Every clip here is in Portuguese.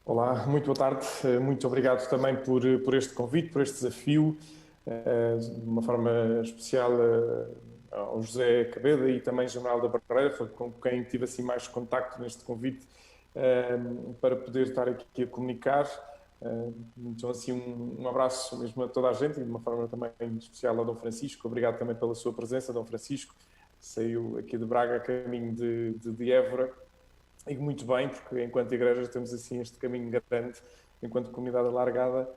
Olá, muito boa tarde. Muito obrigado também por este convite, por este desafio, de uma forma especial ao José Cabeda e também General da Barreira, foi com quem tive assim mais contacto neste convite para poder estar aqui a comunicar. Então, assim, um abraço mesmo a toda a gente e de uma forma também especial ao Dom Francisco. Obrigado também pela sua presença, Dom Francisco. Saiu aqui de Braga a caminho de Évora. E muito bem, porque enquanto igreja temos assim este caminho grande, enquanto comunidade alargada.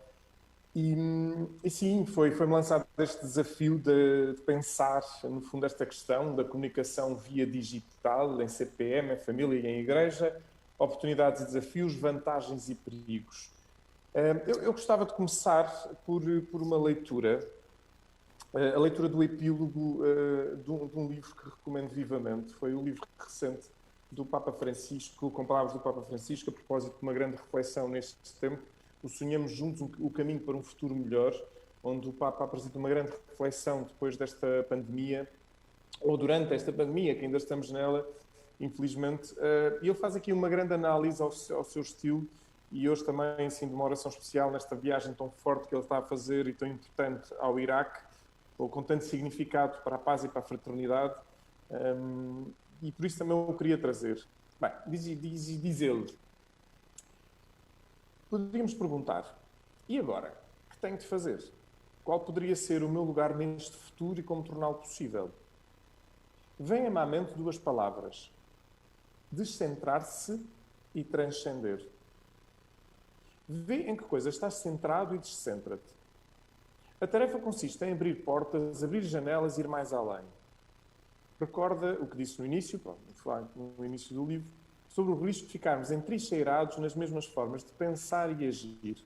E sim, foi-me lançado este desafio de pensar, no fundo, esta questão da comunicação via digital, em CPM, em família e em igreja, oportunidades e desafios, vantagens e perigos. Eu gostava de começar por uma leitura, a leitura do epílogo de um livro que recomendo vivamente. Foi o livro recente do Papa Francisco, com palavras do Papa Francisco, a propósito de uma grande reflexão neste tempo, o Sonhamos Juntos, o caminho para um futuro melhor, onde o Papa apresenta uma grande reflexão depois desta pandemia, ou durante esta pandemia, que ainda estamos nela, infelizmente, e ele faz aqui uma grande análise ao seu estilo, e hoje também, assim, de uma oração especial nesta viagem tão forte que ele está a fazer e tão importante ao Iraque, ou com tanto significado para a paz e para a fraternidade, e por isso também eu queria trazer. Bem, diz ele, poderíamos perguntar, e agora? O que tenho de fazer? Qual poderia ser o meu lugar neste futuro e como torná-lo possível? Vêm-me à mente duas palavras, descentrar-se e transcender. Vê em que coisa estás centrado e descentra-te. A tarefa consiste em abrir portas, abrir janelas e ir mais além. Recorda o que disse no início do livro, sobre o risco de ficarmos entrincheirados nas mesmas formas de pensar e agir.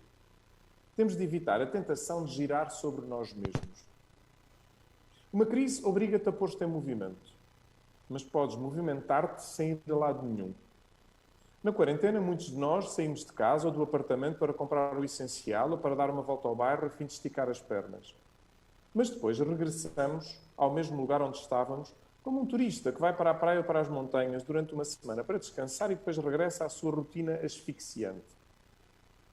Temos de evitar a tentação de girar sobre nós mesmos. Uma crise obriga-te a pôr-te em movimento, mas podes movimentar-te sem ir a lado nenhum. Na quarentena, muitos de nós saímos de casa ou do apartamento para comprar o essencial ou para dar uma volta ao bairro a fim de esticar as pernas. Mas depois regressamos ao mesmo lugar onde estávamos, como um turista que vai para a praia ou para as montanhas durante uma semana para descansar e depois regressa à sua rotina asfixiante.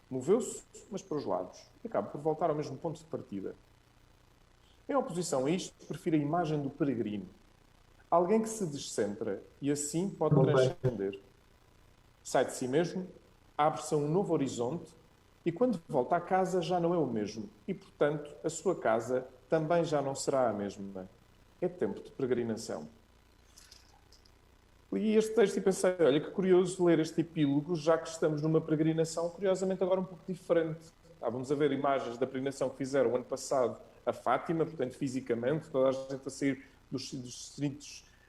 Moveu-se, mas para os lados, e acaba por voltar ao mesmo ponto de partida. Em oposição a isto, prefiro a imagem do peregrino. Alguém que se descentra e assim pode transcender. Sai de si mesmo, abre-se a um novo horizonte e quando volta à casa já não é o mesmo e, portanto, a sua casa também já não será a mesma. É tempo de peregrinação. Li este texto e pensei, olha, que curioso ler este epílogo, já que estamos numa peregrinação, curiosamente agora um pouco diferente. Estávamos a ver imagens da peregrinação que fizeram o ano passado a Fátima, portanto, fisicamente, toda a gente a sair dos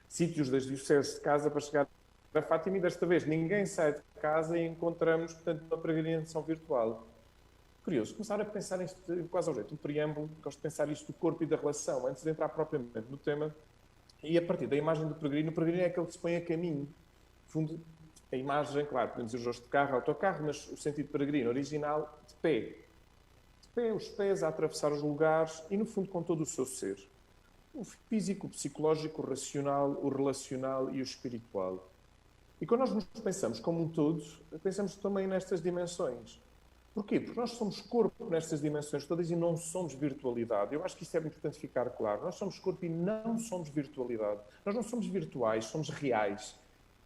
sítios das dioceses de casa para chegar a Fátima, e desta vez ninguém sai de casa e encontramos, portanto, uma peregrinação virtual. Curioso, começar a pensar isto quase ao jeito, um preâmbulo, gosto de pensar isto do corpo e da relação, antes de entrar propriamente no tema, e a partir da imagem do peregrino, o peregrino é aquele que se põe a caminho. No fundo, a imagem, claro, podemos dizer hoje de carro, autocarro, mas o sentido peregrino original, de pé. De pé, os pés a atravessar os lugares e, no fundo, com todo o seu ser. O físico, o psicológico, o racional, o relacional e o espiritual. E quando nós nos pensamos como um todo, pensamos também nestas dimensões. Porquê? Porque nós somos corpo nestas dimensões todas e não somos virtualidade. Eu acho que isto é importante ficar claro. Nós somos corpo e não somos virtualidade. Nós não somos virtuais, somos reais.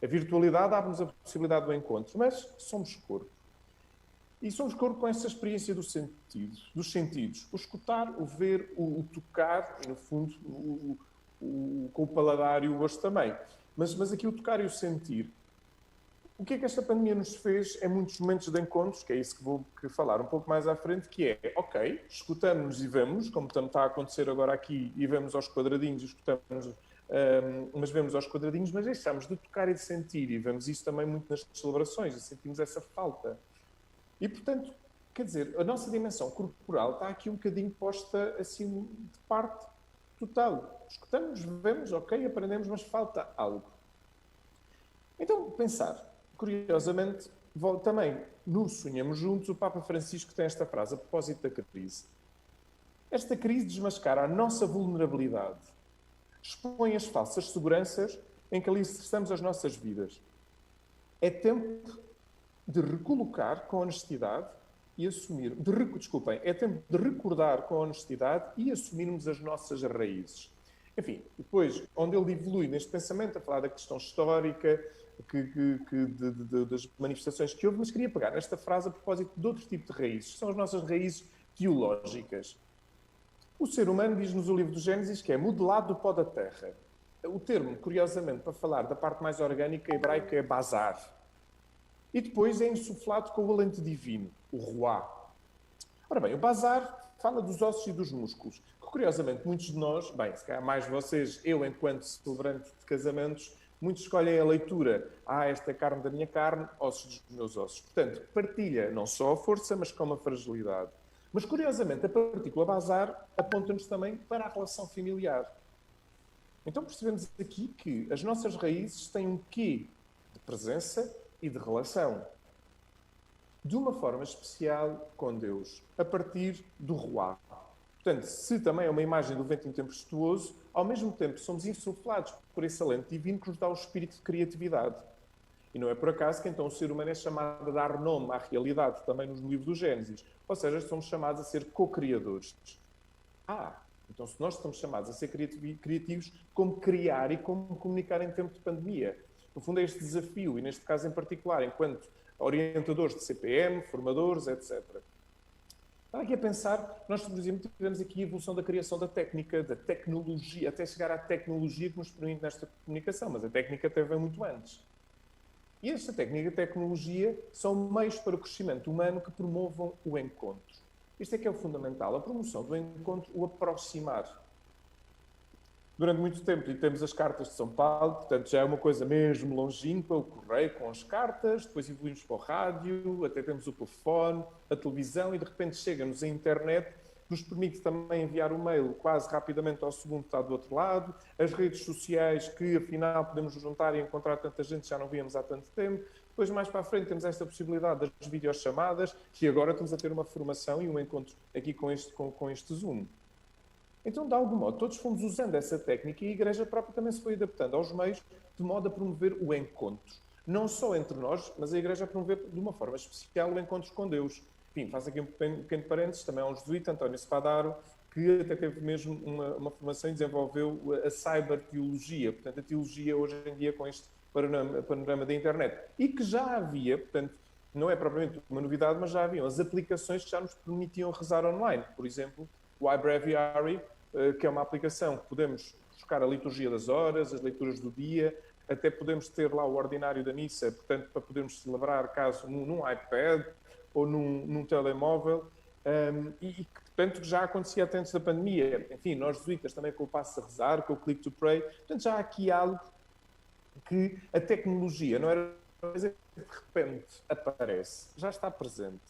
A virtualidade abre-nos a possibilidade do encontro, mas somos corpo. E somos corpo com essa experiência dos sentidos. O escutar, o ver, o tocar e, no fundo, com o paladar e o gosto também. Mas aqui o tocar e o sentir. O que é que esta pandemia nos fez em muitos momentos de encontros, que é isso que vou falar um pouco mais à frente, que é, ok, escutamos e vemos, como está a acontecer agora aqui, e vemos aos quadradinhos, escutamos, mas vemos aos quadradinhos, mas deixamos de tocar e de sentir, e vemos isso também muito nas celebrações, e sentimos essa falta. E, portanto, quer dizer, a nossa dimensão corporal está aqui um bocadinho posta, assim, de parte total. Escutamos, vemos, ok, aprendemos, mas falta algo. Então, pensar. Curiosamente, também no Sonhamos Juntos, o Papa Francisco tem esta frase a propósito da crise. Esta crise desmascara a nossa vulnerabilidade, expõe as falsas seguranças em que alicerçamos as nossas vidas. É tempo de recolocar com honestidade e assumir, desculpem, é tempo de recordar com honestidade e assumirmos as nossas raízes. Enfim, depois, onde ele evolui neste pensamento, a falar da questão histórica, das manifestações que houve, mas queria pegar nesta frase a propósito de outro tipo de raízes, que são as nossas raízes teológicas. O ser humano, diz-nos o livro do Gênesis, que é modelado do pó da terra. O termo, curiosamente, para falar da parte mais orgânica hebraica é bazar. E depois é insuflado com o alento divino, o ruá. Ora bem, o bazar fala dos ossos e dos músculos, que curiosamente muitos de nós, bem, se calhar mais vocês, eu enquanto celebrante de casamentos, muitos escolhem a leitura, esta é carne da minha carne, ossos dos meus ossos. Portanto, partilha não só a força, mas como a fragilidade. Mas curiosamente, a partícula bazar aponta-nos também para a relação familiar. Então percebemos aqui que as nossas raízes têm um quê de presença e de relação. De uma forma especial com Deus, a partir do ruá. Portanto, se também é uma imagem do vento tempestuoso, ao mesmo tempo somos insuflados por esse alento divino que nos dá o espírito de criatividade. E não é por acaso que então o ser humano é chamado a dar nome à realidade, também no livro do Gênesis. Ou seja, somos chamados a ser co-criadores. Então se nós estamos chamados a ser criativos, como criar e como comunicar em tempo de pandemia? No fundo é este desafio, e neste caso em particular, enquanto orientadores de CPM, formadores, etc. Estava aqui a pensar, nós, por exemplo, tivemos aqui a evolução da criação da técnica, da tecnologia, até chegar à tecnologia que nos permite nesta comunicação, mas a técnica até vem muito antes. E esta técnica e tecnologia são meios para o crescimento humano que promovam o encontro. Isto é que é o fundamental, a promoção do encontro, o aproximar. Durante muito tempo, e temos as cartas de São Paulo, portanto já é uma coisa mesmo longínqua, o correio com as cartas, depois evoluímos para o rádio, até temos o telefone, a televisão, e de repente chega-nos a internet, que nos permite também enviar o mail quase rapidamente ao segundo que está do outro lado, as redes sociais que afinal podemos nos juntar e encontrar tanta gente que já não víamos há tanto tempo. Depois, mais para a frente, temos esta possibilidade das videochamadas, que agora estamos a ter uma formação e um encontro aqui com este Zoom. Então, de algum modo, todos fomos usando essa técnica e a Igreja própria também se foi adaptando aos meios de modo a promover o encontro. Não só entre nós, mas a Igreja a promover de uma forma especial o encontro com Deus. Enfim, faço aqui um pequeno parênteses, também há um jesuíta, António Spadaro, que até teve mesmo uma formação e desenvolveu a cyberteologia, portanto, a teologia hoje em dia com este panorama da internet. E que já havia, portanto, não é propriamente uma novidade, mas já haviam as aplicações que já nos permitiam rezar online. Por exemplo, o iBreviary, que é uma aplicação que podemos buscar a liturgia das horas, as leituras do dia, até podemos ter lá o ordinário da missa, portanto, para podermos celebrar caso num iPad ou num telemóvel, e que, portanto, já acontecia até antes da pandemia. Enfim, nós jesuítas também com o Passo a Rezar, com o Click to Pray, portanto, já há aqui algo que a tecnologia não era uma coisa que de repente aparece, já está presente.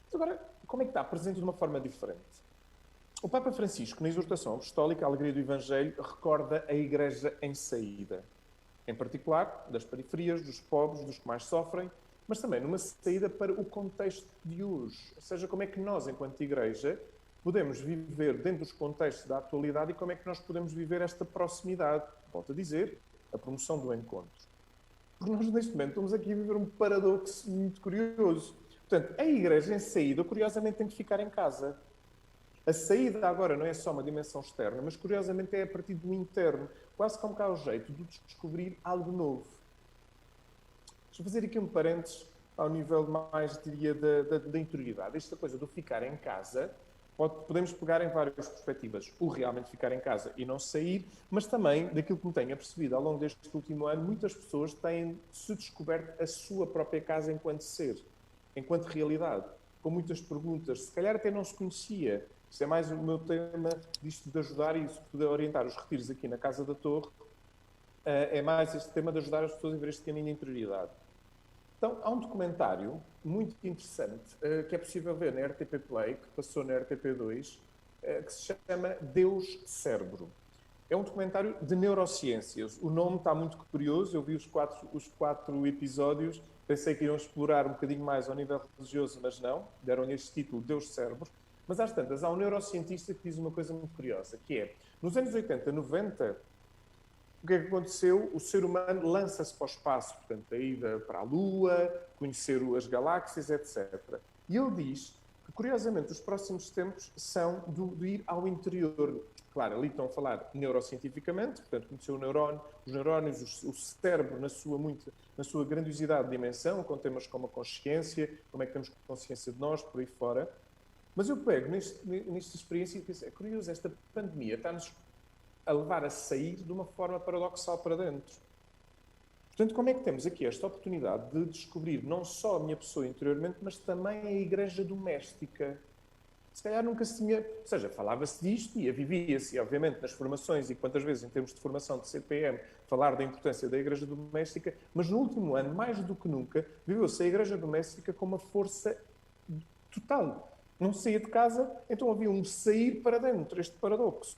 Mas agora, como é que está presente de uma forma diferente? O Papa Francisco, na exortação apostólica, a alegria do Evangelho, recorda a Igreja em saída. Em particular, das periferias, dos pobres, dos que mais sofrem, mas também numa saída para o contexto de hoje. Ou seja, como é que nós, enquanto Igreja, podemos viver dentro dos contextos da atualidade e como é que nós podemos viver esta proximidade. Volto a dizer, a promoção do encontro. Porque nós, neste momento, estamos aqui a viver um paradoxo muito curioso. Portanto, a Igreja em saída, curiosamente, tem que ficar em casa. A saída agora não é só uma dimensão externa, mas curiosamente é a partir do interno, quase como cá o jeito de descobrir algo novo. Deixa eu fazer aqui um parênteses ao nível mais, diria, da interioridade. Esta coisa do ficar em casa, podemos pegar em várias perspectivas. O realmente ficar em casa e não sair, mas também, daquilo que me tenho apercebido ao longo deste último ano, muitas pessoas têm se descoberto a sua própria casa enquanto ser, enquanto realidade, com muitas perguntas. Se calhar até não se conhecia. Isto é mais o meu tema, disto de ajudar e de orientar os retiros aqui na Casa da Torre, é mais este tema de ajudar as pessoas a ver este caminho de interioridade. Então, há um documentário muito interessante que é possível ver na RTP Play, que passou na RTP2, que se chama Deus Cérebro. É um documentário de neurociências. O nome está muito curioso, eu vi os quatro episódios, pensei que iriam explorar um bocadinho mais ao nível religioso, mas não, deram-lhe este título, Deus Cérebro. Mas às tantas, há um neurocientista que diz uma coisa muito curiosa, que é, nos anos 80, 90, o que é que aconteceu? O ser humano lança-se para o espaço, portanto, a ida para a Lua, conhecer as galáxias, etc. E ele diz que, curiosamente, os próximos tempos são de ir ao interior. Claro, ali estão a falar neurocientificamente, portanto, conhecer o neurônio, os neurónios, o cérebro na sua grandiosidade de dimensão, com temas como a consciência, como é que temos consciência de nós, por aí fora. Mas eu pego nesta experiência e penso, é curioso, esta pandemia está-nos a levar a sair de uma forma paradoxal para dentro. Portanto, como é que temos aqui esta oportunidade de descobrir não só a minha pessoa interiormente, mas também a igreja doméstica? Se calhar nunca se tinha... Ou seja, falava-se disto e vivia-se, obviamente, nas formações e quantas vezes, em termos de formação de CPM, falar da importância da igreja doméstica, mas no último ano, mais do que nunca, viveu-se a igreja doméstica como uma força total. Não saía de casa, então havia um sair para dentro, este paradoxo.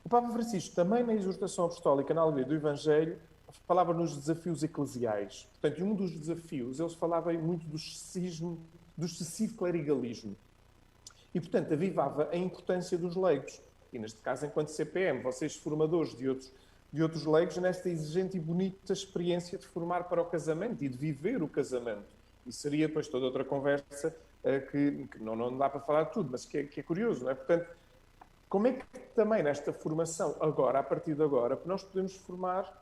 O Papa Francisco, também na exortação apostólica, na alegoria do Evangelho, falava nos desafios eclesiais. Portanto, um dos desafios, eles falavam muito do excessivo clerigalismo. E, portanto, avivava a importância dos leigos. E, neste caso, enquanto CPM, vocês formadores de outros leigos, nesta exigente e bonita experiência de formar para o casamento e de viver o casamento. E seria, depois, toda outra conversa que não dá para falar de tudo, mas que é curioso, não é? Portanto, como é que também nesta formação, agora, a partir de agora, nós podemos formar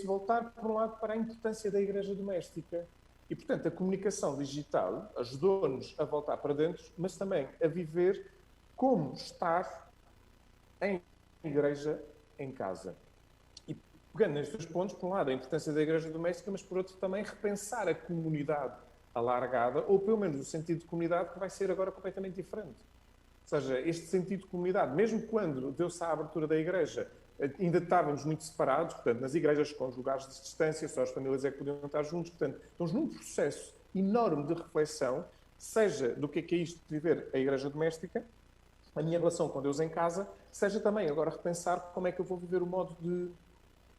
voltar, por um lado, para a importância da igreja doméstica. E, portanto, a comunicação digital ajudou-nos a voltar para dentro, mas também a viver como estar em igreja, em casa. E pegando nestes dois pontos, por um lado, a importância da igreja doméstica, mas por outro também repensar a comunidade alargada, ou pelo menos o sentido de comunidade que vai ser agora completamente diferente. Ou seja, este sentido de comunidade, mesmo quando deu-se a abertura da igreja, ainda estávamos muito separados, portanto, nas igrejas com os lugares de distância, só as famílias é que podiam estar juntos, portanto, estamos num processo enorme de reflexão, seja do que é isto de viver a igreja doméstica, a minha relação com Deus em casa, seja também agora repensar como é que eu vou viver o modo de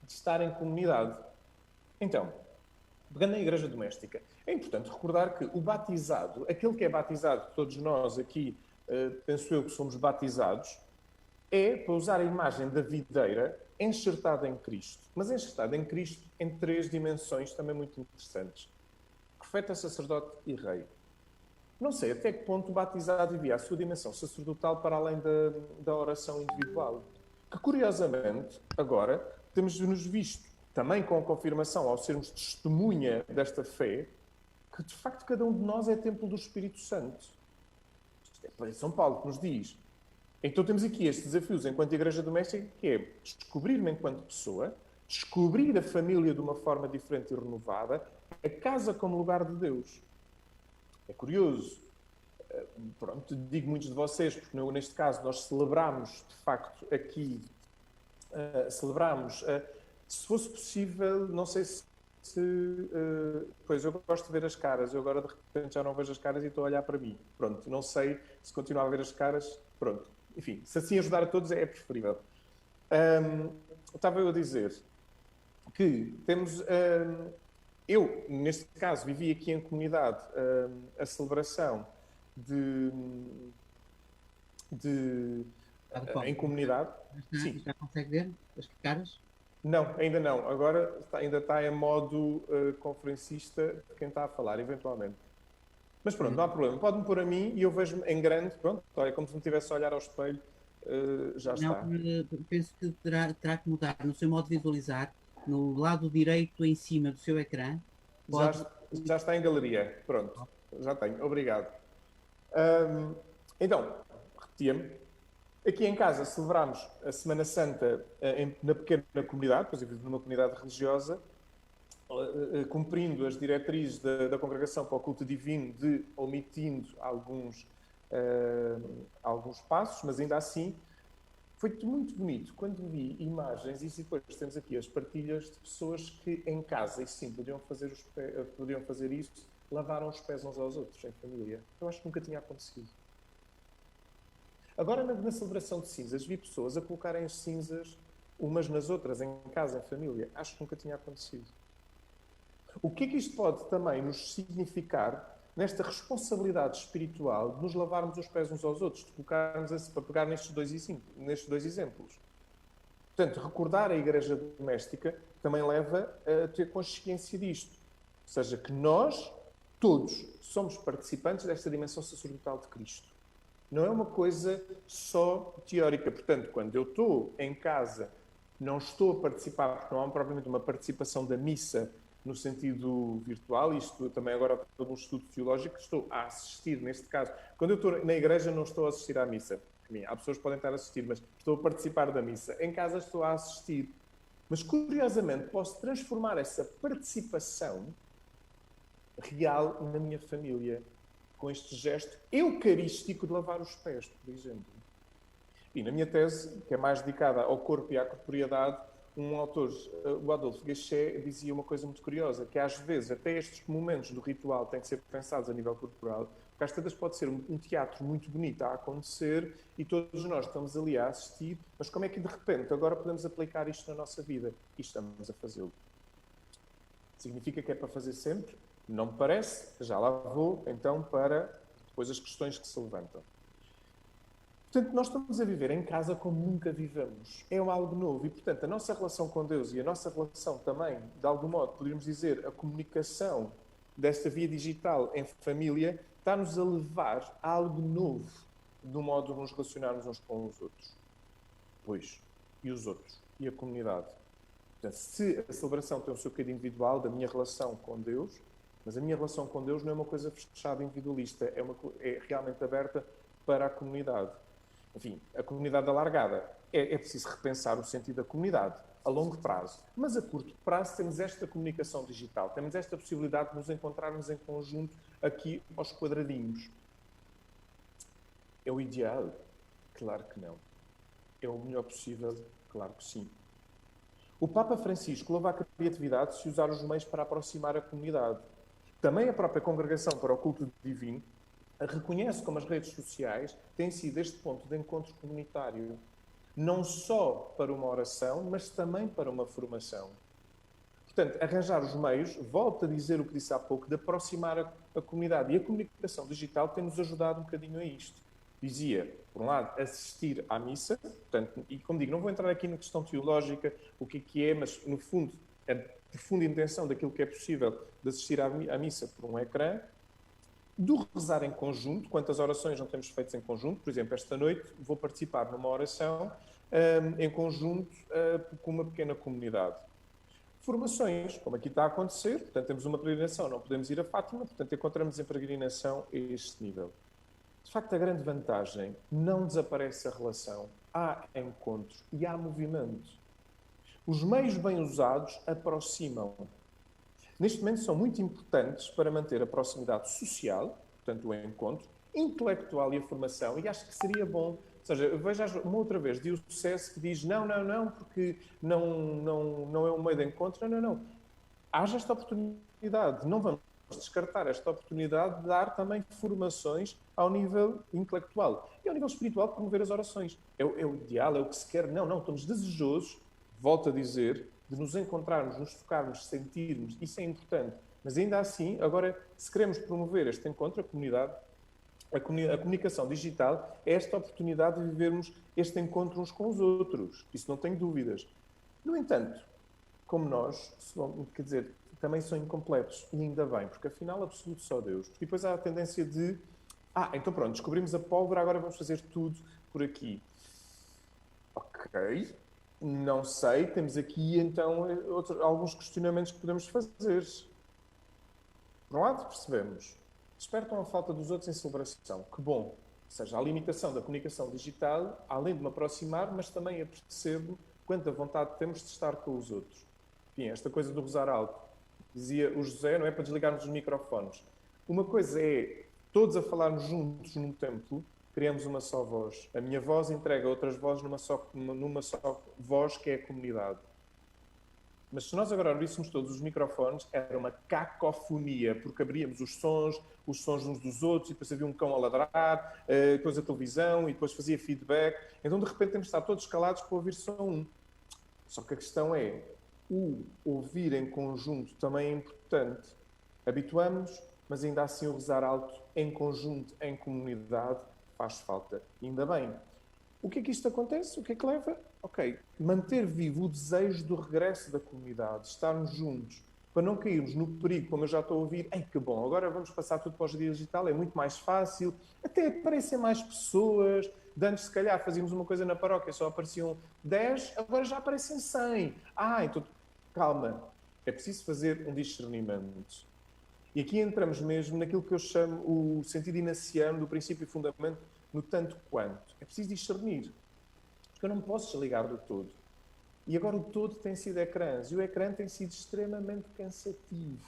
estar em comunidade. Então, pegando na igreja doméstica, é importante recordar que o batizado, aquele que é batizado, todos nós aqui, penso eu que somos batizados, é, para usar a imagem da videira, enxertada em Cristo. Mas enxertada em Cristo em 3 dimensões também muito interessantes. Profeta, sacerdote e rei. Não sei até que ponto o batizado vivia a sua dimensão sacerdotal para além da oração individual. Que, curiosamente, agora, temos-nos visto, também com a confirmação, ao sermos testemunha desta fé, que, de facto, cada um de nós é templo do Espírito Santo. Isto é para São Paulo que nos diz. Então temos aqui estes desafios enquanto igreja doméstica, que é descobrir-me enquanto pessoa, descobrir a família de uma forma diferente e renovada, a casa como lugar de Deus. É curioso. Pronto, digo muitos de vocês, porque neste caso nós celebramos, de facto, aqui, se fosse possível, não sei pois eu gosto de ver as caras, eu agora de repente já não vejo as caras e estou a olhar para mim. Pronto, não sei se continuar a ver as caras, pronto. Enfim, se assim ajudar a todos é preferível. Estava eu a dizer que temos... eu, neste caso, vivi aqui em comunidade a celebração em comunidade. Sim. Já consegue ver as caras? Não, ainda não. Agora ainda está em modo conferencista de quem está a falar, eventualmente. Mas pronto, não há problema. Pode-me pôr a mim e eu vejo-me em grande. Pronto, é como se me estivesse a olhar ao espelho. Já está. Penso que terá que mudar no seu modo de visualizar, no lado direito em cima do seu ecrã. Já está em galeria. Pronto, já tenho. Obrigado. Então, repetia-me. Aqui em casa celebramos a Semana Santa na pequena comunidade, pois eu vivo numa comunidade religiosa, cumprindo as diretrizes da Congregação para o Culto Divino, omitindo alguns passos, mas ainda assim foi muito bonito quando vi imagens, e depois temos aqui as partilhas de pessoas que em casa, e sim, podiam fazer isso, lavaram os pés uns aos outros, em família. Eu acho que nunca tinha acontecido. Agora, na celebração de cinzas, vi pessoas a colocarem as cinzas umas nas outras, em casa, em família. Acho que nunca tinha acontecido. O que é que isto pode também nos significar nesta responsabilidade espiritual de nos lavarmos os pés uns aos outros, de colocarmos para pegar nestes dois exemplos? Portanto, recordar a igreja doméstica também leva a ter consciência disto. Ou seja, que nós, todos, somos participantes desta dimensão sacerdotal de Cristo. Não é uma coisa só teórica. Portanto, quando eu estou em casa, não estou a participar, porque não há propriamente uma participação da missa no sentido virtual, isto também agora por um estudo teológico, estou a assistir, neste caso. Quando eu estou na igreja, não estou a assistir à missa. Há pessoas que podem estar a assistir, mas estou a participar da missa. Em casa estou a assistir. Mas, curiosamente, posso transformar essa participação real na minha família, com este gesto eucarístico de lavar os pés, por exemplo. E na minha tese, que é mais dedicada ao corpo e à corporeidade, um autor, o Adolphe Guéchet, dizia uma coisa muito curiosa, que às vezes até estes momentos do ritual têm que ser pensados a nível corporal, porque às tantas pode ser um teatro muito bonito a acontecer e todos nós estamos ali a assistir, mas como é que de repente agora podemos aplicar isto na nossa vida? E estamos a fazê-lo. Significa que é para fazer sempre? Não me parece. Já lá vou, então, para depois as questões que se levantam. Portanto, nós estamos a viver em casa como nunca vivemos. É algo novo e, portanto, a nossa relação com Deus e a nossa relação também, de algum modo, poderíamos dizer, a comunicação desta via digital em família, está-nos a levar a algo novo do modo de nos relacionarmos uns com os outros. Pois, e os outros? E a comunidade? Portanto, se a celebração tem o seu quê individual, da minha relação com Deus, mas a minha relação com Deus não é uma coisa fechada, individualista, é realmente aberta para a comunidade. Enfim, a comunidade alargada. É preciso repensar o sentido da comunidade a longo prazo. Mas a curto prazo temos esta comunicação digital, temos esta possibilidade de nos encontrarmos em conjunto aqui aos quadradinhos. É o ideal? Claro que não. É o melhor possível? Claro que sim. O Papa Francisco louva a criatividade se usar os meios para aproximar a comunidade. Também a própria Congregação para o Culto Divino reconhece como as redes sociais têm sido este ponto de encontro comunitário, não só para uma oração, mas também para uma formação. Portanto, arranjar os meios, volto a dizer o que disse há pouco, de aproximar a comunidade. E a comunicação digital tem-nos ajudado um bocadinho a isto. Dizia, por um lado, assistir à missa, portanto, e como digo, não vou entrar aqui na questão teológica, o que é, mas, no fundo, a profunda intenção daquilo que é possível de assistir à missa por um ecrã, do rezar em conjunto, quantas orações não temos feitas em conjunto. Por exemplo, esta noite vou participar numa oração em conjunto com uma pequena comunidade. Formações, como aqui está a acontecer, portanto temos uma peregrinação, não podemos ir a Fátima, portanto encontramos em peregrinação a este nível. De facto, a grande vantagem, não desaparece a relação, há encontros e há movimento. Os meios bem usados aproximam. Neste momento são muito importantes para manter a proximidade social, portanto o encontro, intelectual e a formação, e acho que seria bom, ou seja, eu vejo uma outra vez de sucesso que diz não, porque não é um meio de encontro, não. Haja esta oportunidade, não vamos descartar esta oportunidade de dar também formações ao nível intelectual e ao nível espiritual, promover as orações. É o ideal, é o que se quer, não, estamos desejosos, volto a dizer, de nos encontrarmos, nos tocarmos, sentirmos, isso é importante. Mas ainda assim, agora, se queremos promover este encontro, a comunicação digital é esta oportunidade de vivermos este encontro uns com os outros. Isso não tenho dúvidas. No entanto, como nós, quer dizer, também são incompletos, e ainda bem, porque afinal, absoluto só Deus. Porque depois há a tendência de, então pronto, descobrimos a pólvora, agora vamos fazer tudo por aqui. Ok. Não sei, temos aqui então alguns questionamentos que podemos fazer. Por um lado, percebemos, despertam a falta dos outros em celebração. Que bom. Ou seja, a limitação da comunicação digital, além de me aproximar, mas também apercebo quanta vontade temos de estar com os outros. Enfim, esta coisa do rezar alto. Dizia o José, não é para desligarmos os microfones. Uma coisa é todos a falarmos juntos num templo, criamos uma só voz. A minha voz entrega outras vozes numa só voz, que é a comunidade. Mas se nós agora abríssemos todos os microfones, era uma cacofonia, porque abríamos os sons uns dos outros, e depois havia um cão a ladrar, depois a televisão, e depois fazia feedback. Então, de repente, temos de estar todos calados para ouvir só um. Só que a questão é, o ouvir em conjunto também é importante. Habituamos, mas ainda assim o rezar alto, em conjunto, em comunidade, faz falta. Ainda bem. O que é que isto acontece? O que é que leva? Ok, manter vivo o desejo do regresso da comunidade, estarmos juntos, para não cairmos no perigo, como eu já estou a ouvir, ei, que bom, agora vamos passar tudo para o digital, é muito mais fácil, até aparecem mais pessoas, de antes se calhar fazíamos uma coisa na paróquia, só apareciam 10, agora já aparecem 100. Então, calma, é preciso fazer um discernimento. E aqui entramos mesmo naquilo que eu chamo o sentido inaciano do princípio e fundamento, no tanto quanto. É preciso discernir. Porque eu não me posso desligar do todo. E agora o todo tem sido ecrãs. E o ecrã tem sido extremamente cansativo.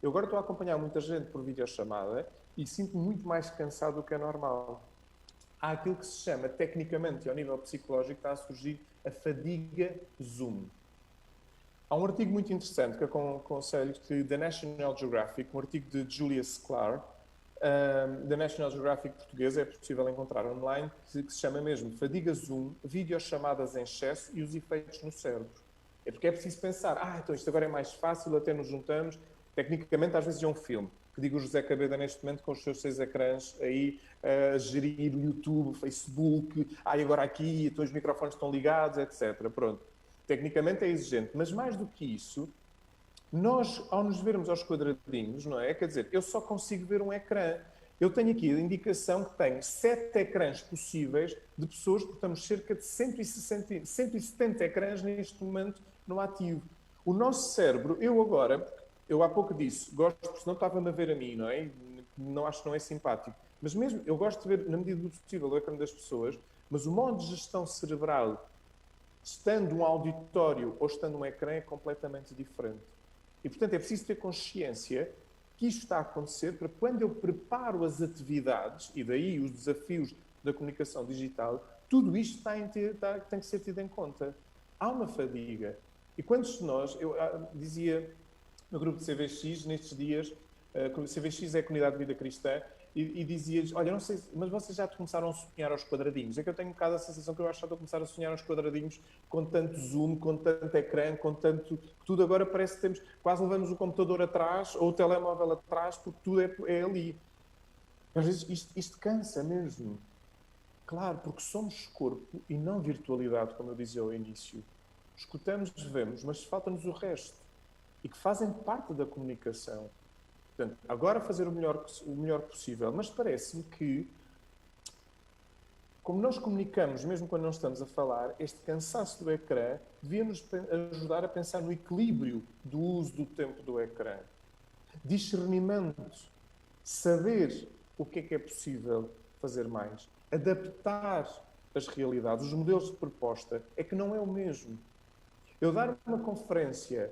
Eu agora estou a acompanhar muita gente por videochamada e sinto-me muito mais cansado do que é normal. Há aquilo que se chama, tecnicamente e ao nível psicológico, está a surgir a fadiga Zoom. Há um artigo muito interessante que eu aconselho que da National Geographic, um artigo de Julia Sklar, da National Geographic portuguesa, é possível encontrar online, que se chama mesmo Fadiga Zoom, videochamadas em excesso e os efeitos no cérebro. É porque é preciso pensar, então isto agora é mais fácil, até nos juntamos. Tecnicamente, às vezes é um filme, que digo o José Cabeda neste momento com os seus 6 ecrãs aí a gerir o YouTube, o Facebook, agora aqui, então os microfones estão ligados, etc. Pronto. Tecnicamente é exigente, mas mais do que isso, nós, ao nos vermos aos quadradinhos, não é? Quer dizer, eu só consigo ver um ecrã. Eu tenho aqui a indicação que tenho 7 ecrãs possíveis de pessoas, porque estamos cerca de 170 ecrãs neste momento no ativo. O nosso cérebro, eu há pouco disse, gosto, porque senão estava-me a ver a mim, não é? Não acho que não é simpático. Mas mesmo, eu gosto de ver, na medida do possível, o ecrã das pessoas, mas o modo de gestão cerebral, estando um auditório ou estando um ecrã, é completamente diferente. E, portanto, é preciso ter consciência que isto está a acontecer para quando eu preparo as atividades, e daí os desafios da comunicação digital, tudo isto tem que ser tido em conta. Há uma fadiga. E quantos de nós, eu dizia no grupo de CVX, nestes dias, CVX é a Comunidade de Vida Cristã, e dizia-lhes, olha, não sei, mas vocês já começaram a sonhar aos quadradinhos? É que eu tenho um bocado a sensação que eu acho que estou a começar a sonhar aos quadradinhos com tanto zoom, com tanto ecrã, com tanto... Tudo agora parece que temos... Quase levamos o computador atrás ou o telemóvel atrás porque tudo é ali. Às vezes isto cansa mesmo. Claro, porque somos corpo e não virtualidade, como eu dizia ao início. Escutamos, vemos, mas falta-nos o resto. E que fazem parte da comunicação. Portanto, agora fazer o melhor possível, mas parece-me que, como nós comunicamos, mesmo quando não estamos a falar, este cansaço do ecrã devia-nos ajudar a pensar no equilíbrio do uso do tempo do ecrã. Discernimento, saber o que é possível fazer mais, adaptar as realidades, os modelos de proposta, é que não é o mesmo. Eu dar uma conferência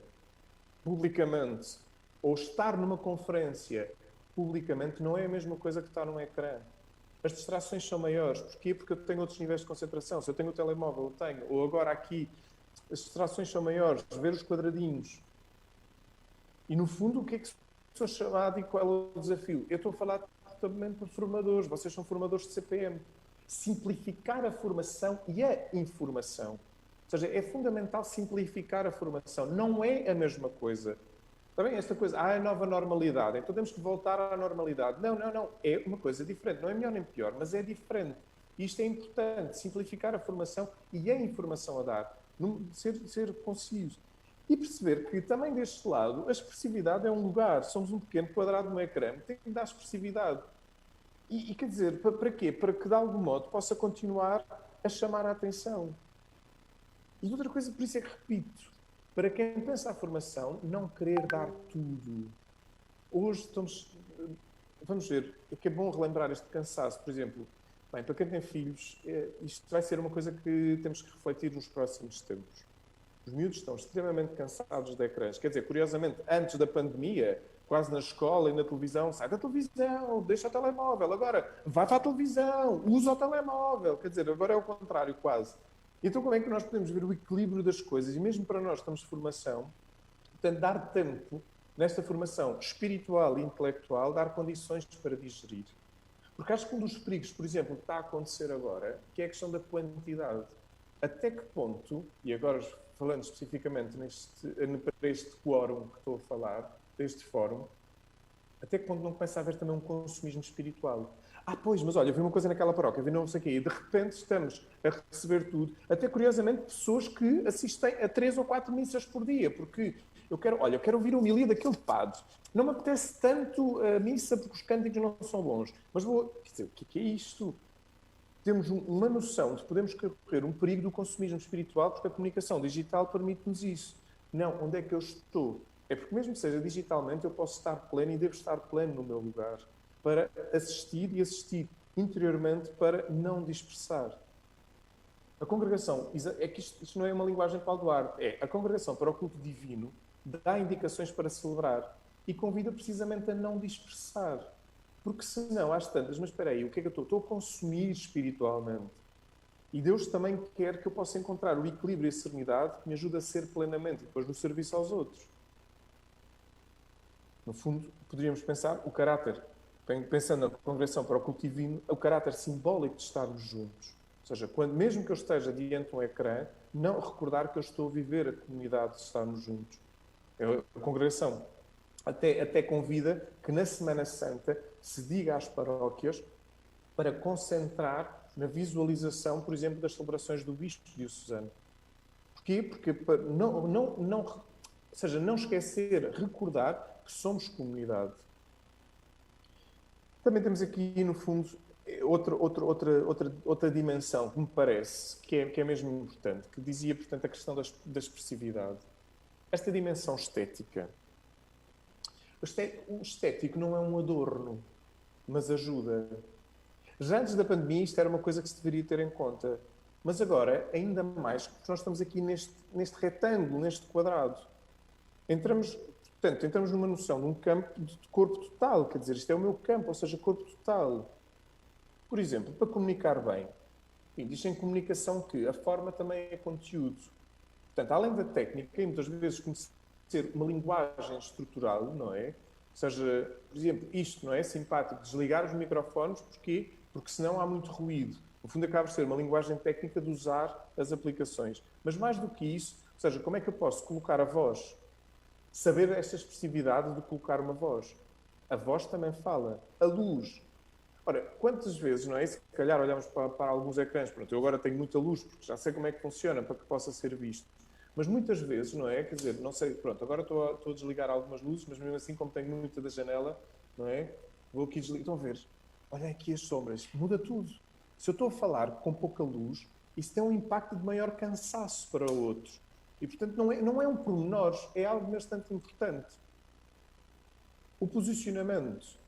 publicamente ou estar numa conferência publicamente não é a mesma coisa que estar num ecrã. As distrações são maiores. Porquê? Porque eu tenho outros níveis de concentração. Se eu tenho o telemóvel, eu tenho. Ou agora aqui, as distrações são maiores. Ver os quadradinhos. E, no fundo, o que é que sou chamado e qual é o desafio? Eu estou a falar também para formadores. Vocês são formadores de CPM. Simplificar a formação e a informação. Ou seja, é fundamental simplificar a formação. Não é a mesma coisa. Está bem? Esta coisa, a nova normalidade, então temos que voltar à normalidade. Não. É uma coisa diferente. Não é melhor nem pior, mas é diferente. E isto é importante, simplificar a formação e a informação a dar. Ser conciso. E perceber que também deste lado, a expressividade é um lugar. Somos um pequeno quadrado no ecrã, tem que dar expressividade. E quer dizer, para quê? Para que de algum modo possa continuar a chamar a atenção. E outra coisa, por isso é que repito, para quem pensa a formação, não querer dar tudo. Hoje vamos ver, é que é bom relembrar este cansaço, por exemplo, bem, para quem tem filhos, isto vai ser uma coisa que temos que refletir nos próximos tempos. Os miúdos estão extremamente cansados de ecrãs. Quer dizer, curiosamente, antes da pandemia, quase na escola e na televisão, sai da televisão, deixa o telemóvel, agora vai para a televisão, usa o telemóvel. Quer dizer, agora é o contrário quase. Então, como é que nós podemos ver o equilíbrio das coisas? E mesmo para nós que estamos de formação, portanto, dar tempo nesta formação espiritual e intelectual, dar condições para digerir. Porque acho que um dos perigos, por exemplo, que está a acontecer agora, que é a questão da quantidade. Até que ponto, e agora falando especificamente para este quórum que estou a falar, deste fórum, Até que ponto não começa a haver também um consumismo espiritual? Pois, mas olha, eu vi uma coisa naquela paróquia, vi não sei o quê, e de repente estamos a receber tudo. Até, curiosamente, pessoas que assistem a 3 ou 4 missas por dia, porque eu quero ouvir a homilia daquele padre. Não me apetece tanto a missa porque os cânticos não são bons. Mas quer dizer, o que é isto? Temos uma noção de que podemos correr um perigo do consumismo espiritual porque a comunicação digital permite-nos isso. Não, onde é que eu estou? É porque mesmo que seja digitalmente, eu posso estar pleno e devo estar pleno no meu lugar para assistir e assistir interiormente para não dispersar. A congregação, é que isto não é uma linguagem de Paulo Duarte, a congregação para o culto divino dá indicações para celebrar e convida precisamente a não dispersar. Porque senão, às tantas, mas espera aí, o que é que eu estou? Estou a consumir espiritualmente. E Deus também quer que eu possa encontrar o equilíbrio e a serenidade que me ajuda a ser plenamente, depois no serviço aos outros. No fundo, poderíamos pensar o caráter, pensando na congregação para o culto divino, o caráter simbólico de estarmos juntos. Ou seja, mesmo que eu esteja diante de um ecrã, não recordar que eu estou a viver a comunidade de estarmos juntos. A congregação até convida que na Semana Santa se diga às paróquias para concentrar na visualização, por exemplo, das celebrações do Bispo diocesano. Porquê? Porque ou seja, não esquecer, recordar que somos comunidade. Também temos aqui, no fundo, outra dimensão que me parece que é mesmo importante, que dizia, portanto, a questão da expressividade. Esta dimensão estética. O estético não é um adorno, mas ajuda. Já antes da pandemia, isto era uma coisa que se deveria ter em conta. Mas agora, ainda mais, porque nós estamos aqui neste retângulo, neste quadrado. Entramos numa noção de um campo de corpo total. Quer dizer, isto é o meu campo, ou seja, corpo total. Por exemplo, para comunicar bem. Diz em comunicação que a forma também é conteúdo. Portanto, além da técnica, e muitas vezes conhecer uma linguagem estrutural, não é? Ou seja, por exemplo, isto não é simpático, desligar os microfones, porquê? Porque senão há muito ruído. No fundo, acaba por ser uma linguagem técnica de usar as aplicações. Mas mais do que isso, ou seja, como é que eu posso colocar a voz? Saber esta expressividade de colocar uma voz. A voz também fala. A luz. Ora, quantas vezes, não é? Se calhar olhamos para alguns ecrãs, pronto, eu agora tenho muita luz, porque já sei como é que funciona para que possa ser visto. Mas muitas vezes, não é? Quer dizer, não sei, pronto, agora estou a desligar algumas luzes, mas mesmo assim, como tenho muita da janela, não é? Vou aqui desligar. Estão a ver? Olha aqui as sombras. Muda tudo. Se eu estou a falar com pouca luz, isso tem um impacto de maior cansaço para outros. E, portanto, não é um pormenor, é algo bastante importante. O posicionamento.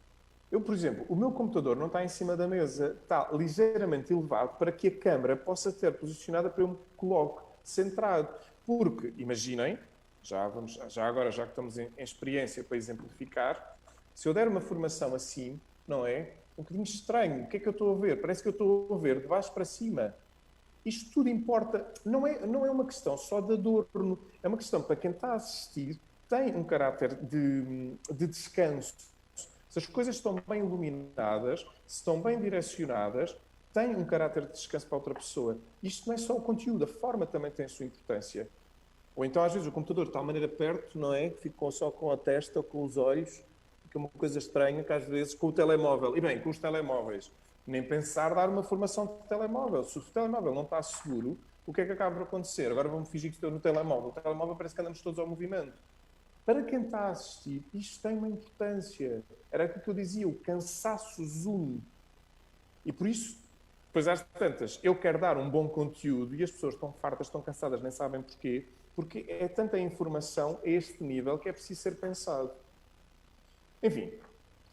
Eu, por exemplo, o meu computador não está em cima da mesa, está ligeiramente elevado para que a câmara possa ter posicionada para eu me coloque centrado. Porque, imaginem, já agora, já que estamos em experiência para exemplificar, se eu der uma formação assim, não é? Um bocadinho estranho. O que é que eu estou a ver? Parece que eu estou a ver de baixo para cima. Isto tudo importa. Não é uma questão só de adorno. É uma questão para quem está a assistir, tem um caráter de descanso. Se as coisas estão bem iluminadas, se estão bem direcionadas, tem um caráter de descanso para outra pessoa. Isto não é só o conteúdo, a forma também tem a sua importância. Ou então, às vezes, o computador está de maneira perto, não é? Fica só com a testa ou com os olhos. Fica uma coisa estranha que, às vezes, com o telemóvel. E bem, com os telemóveis. Nem pensar dar uma formação de telemóvel. Se o telemóvel não está seguro, o que é que acaba por acontecer? Agora vamos fingir que estou no telemóvel. O telemóvel parece que andamos todos ao movimento. Para quem está a assistir, isto tem uma importância. Era aquilo que eu dizia, o cansaço zoom. E por isso, depois às tantas, eu quero dar um bom conteúdo e as pessoas estão fartas, estão cansadas, nem sabem porquê, porque é tanta informação a este nível que é preciso ser pensado. Enfim,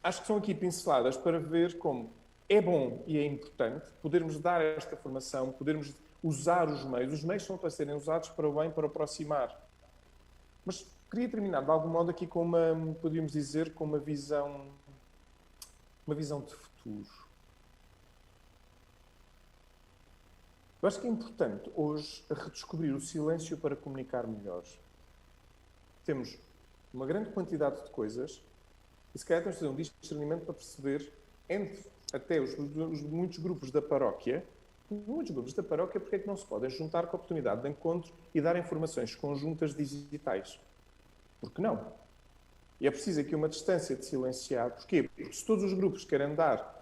acho que são aqui pinceladas para ver como é bom e é importante podermos dar esta formação, podermos usar os meios. Os meios são para serem usados para o bem, para aproximar. Mas queria terminar, de algum modo, aqui com podríamos dizer, com uma visão de futuro. Eu acho que é importante hoje redescobrir o silêncio para comunicar melhor. Temos uma grande quantidade de coisas e se calhar temos de fazer um discernimento para perceber, entre até os muitos grupos da paróquia, porque é que não se podem juntar com a oportunidade de encontro e dar informações conjuntas digitais. Por que não? E é preciso aqui uma distância de silenciar. Porquê? Porque se todos os grupos querem andar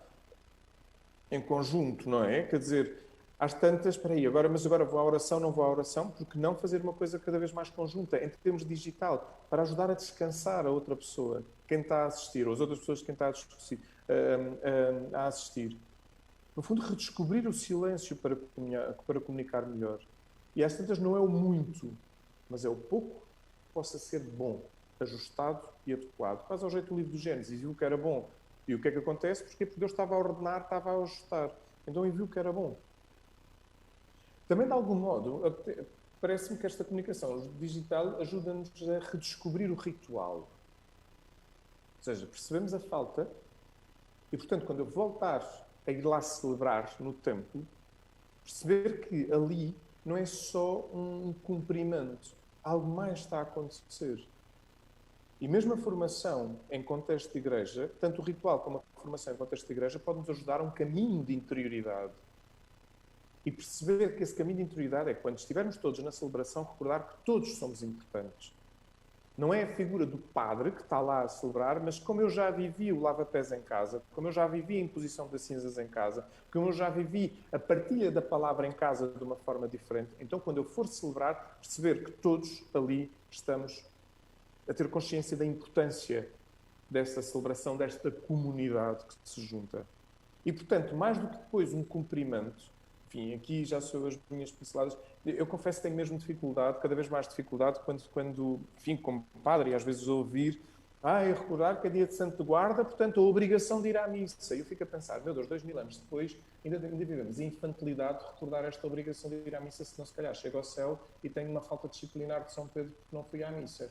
em conjunto, não é? Quer dizer, às tantas, espera aí, mas agora vou à oração, não vou à oração, porque não fazer uma coisa cada vez mais conjunta, em termos digital, para ajudar a descansar a outra pessoa, quem está a assistir, ou as outras pessoas quem está a assistir. No fundo, redescobrir o silêncio para comunicar melhor. E às tantas não é o muito, mas é o pouco que possa ser bom, ajustado e adequado. Quase ao jeito do livro do Gênesis, e viu que era bom. E o que é que acontece? Porque Deus estava a ordenar, estava a ajustar. Então ele viu que era bom. Também, de algum modo, parece-me que esta comunicação digital ajuda-nos a redescobrir o ritual. Ou seja, percebemos a falta e, portanto, quando eu voltar a ir lá celebrar no templo, perceber que ali não é só um cumprimento, algo mais está a acontecer. E mesmo a formação em contexto de igreja, tanto o ritual como a formação em contexto de igreja, pode nos ajudar a um caminho de interioridade. E perceber que esse caminho de interioridade é quando estivermos todos na celebração, recordar que todos somos importantes. Não é a figura do padre que está lá a celebrar, mas como eu já vivi o lava-pés em casa, como eu já vivi a imposição das cinzas em casa, como eu já vivi a partilha da palavra em casa de uma forma diferente, então quando eu for celebrar, perceber que todos ali estamos a ter consciência da importância desta celebração, desta comunidade que se junta. E, portanto, mais do que depois um cumprimento, enfim, aqui já sou as minhas pinceladas, eu confesso que tenho mesmo dificuldade, cada vez mais dificuldade, quando enfim, como padre, às vezes ouvir, recordar que é dia de Santo de Guarda, portanto, a obrigação de ir à missa. E eu fico a pensar, meu Deus, 2000 anos depois, ainda vivemos a infantilidade de recordar esta obrigação de ir à missa, senão se calhar chego ao céu e tenho uma falta disciplinar de São Pedro porque não fui à missa.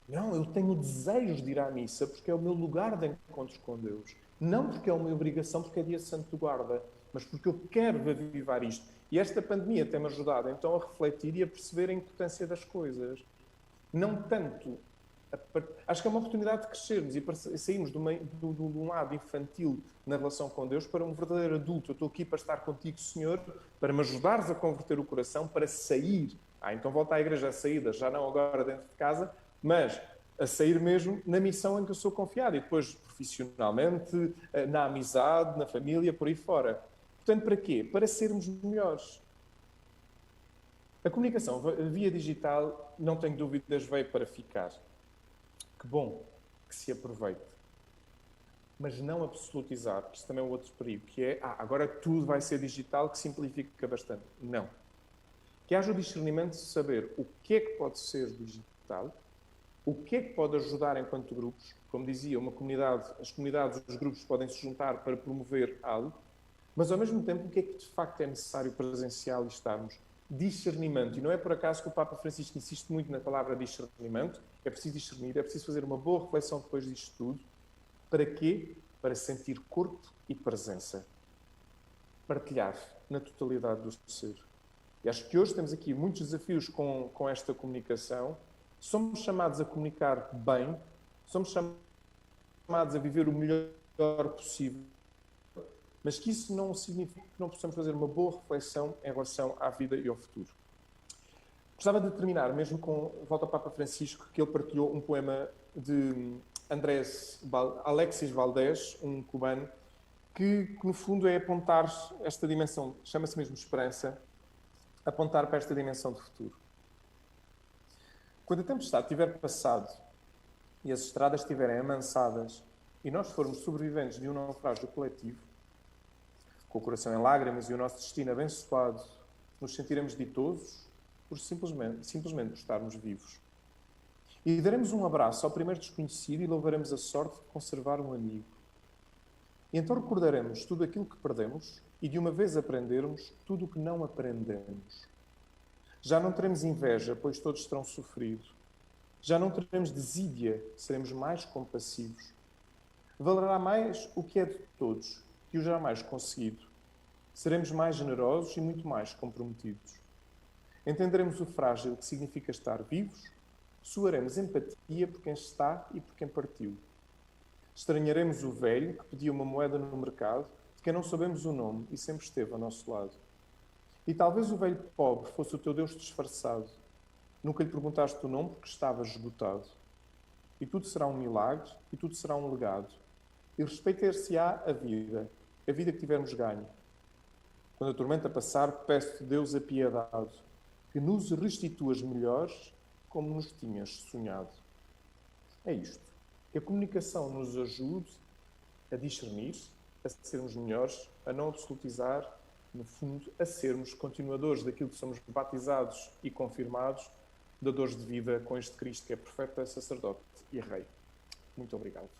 Não, eu tenho desejos de ir à missa porque é o meu lugar de encontros com Deus. Não porque é uma obrigação, porque é dia de Santo de Guarda, mas porque eu quero avivar isto. E esta pandemia tem-me ajudado, então, a refletir e a perceber a importância das coisas. Não tanto... Acho que é uma oportunidade de crescermos e sairmos de um lado infantil na relação com Deus para um verdadeiro adulto. Eu estou aqui para estar contigo, Senhor, para me ajudares a converter o coração, para sair. Então volta à igreja a saída, já não agora dentro de casa, mas a sair mesmo na missão em que eu sou confiado. E depois profissionalmente, na amizade, na família, por aí fora. Portanto, para quê? Para sermos melhores. A comunicação via digital, não tenho dúvidas, veio para ficar. Que bom que se aproveite. Mas não absolutizar, que isso também é um outro perigo, que é, agora tudo vai ser digital, que simplifica bastante. Não. Que haja o discernimento de saber o que é que pode ser digital, o que é que pode ajudar enquanto grupos. Como dizia, as comunidades, os grupos podem se juntar para promover algo, mas ao mesmo tempo o que é que de facto é necessário presencial e estarmos? Discernimento. E não é por acaso que o Papa Francisco insiste muito na palavra discernimento. É preciso discernir, é preciso fazer uma boa reflexão depois disto tudo. Para quê? Para sentir corpo e presença. Partilhar na totalidade do ser. E acho que hoje temos aqui muitos desafios com esta comunicação. Somos chamados a comunicar bem, somos chamados a viver o melhor possível, mas que isso não significa que não possamos fazer uma boa reflexão em relação à vida e ao futuro. Gostava de terminar mesmo com volta ao Papa Francisco, que ele partilhou um poema de Alexis Valdés, um cubano, que no fundo é apontar esta dimensão, chama-se mesmo esperança, apontar para esta dimensão de futuro. Quando a tempestade tiver passado e as estradas estiverem amansadas e nós formos sobreviventes de um naufrágio coletivo, com o coração em lágrimas e o nosso destino abençoado, nos sentiremos ditosos por simplesmente estarmos vivos. E daremos um abraço ao primeiro desconhecido e louvaremos a sorte de conservar um amigo. E então recordaremos tudo aquilo que perdemos e de uma vez aprendermos tudo o que não aprendemos. Já não teremos inveja, pois todos terão sofrido. Já não teremos desídia, seremos mais compassivos. Valerá mais o que é de todos que o jamais conseguido. Seremos mais generosos e muito mais comprometidos. Entenderemos o frágil que significa estar vivos, soaremos empatia por quem está e por quem partiu. Estranharemos o velho que pediu uma moeda no mercado, de quem não sabemos o nome e sempre esteve ao nosso lado. E talvez o velho pobre fosse o teu Deus disfarçado. Nunca lhe perguntaste o nome porque estava esgotado. E tudo será um milagre, e tudo será um legado. E respeitar-se-á a vida que tivermos ganho. Quando a tormenta passar, peço-te, Deus, a piedade, que nos restituas melhores como nos tinhas sonhado. É isto. Que a comunicação nos ajude a discernir, a sermos melhores, a não absolutizar, no fundo, a sermos continuadores daquilo que somos batizados e confirmados, dadores de vida com este Cristo que é profeta, sacerdote e rei. Muito obrigado.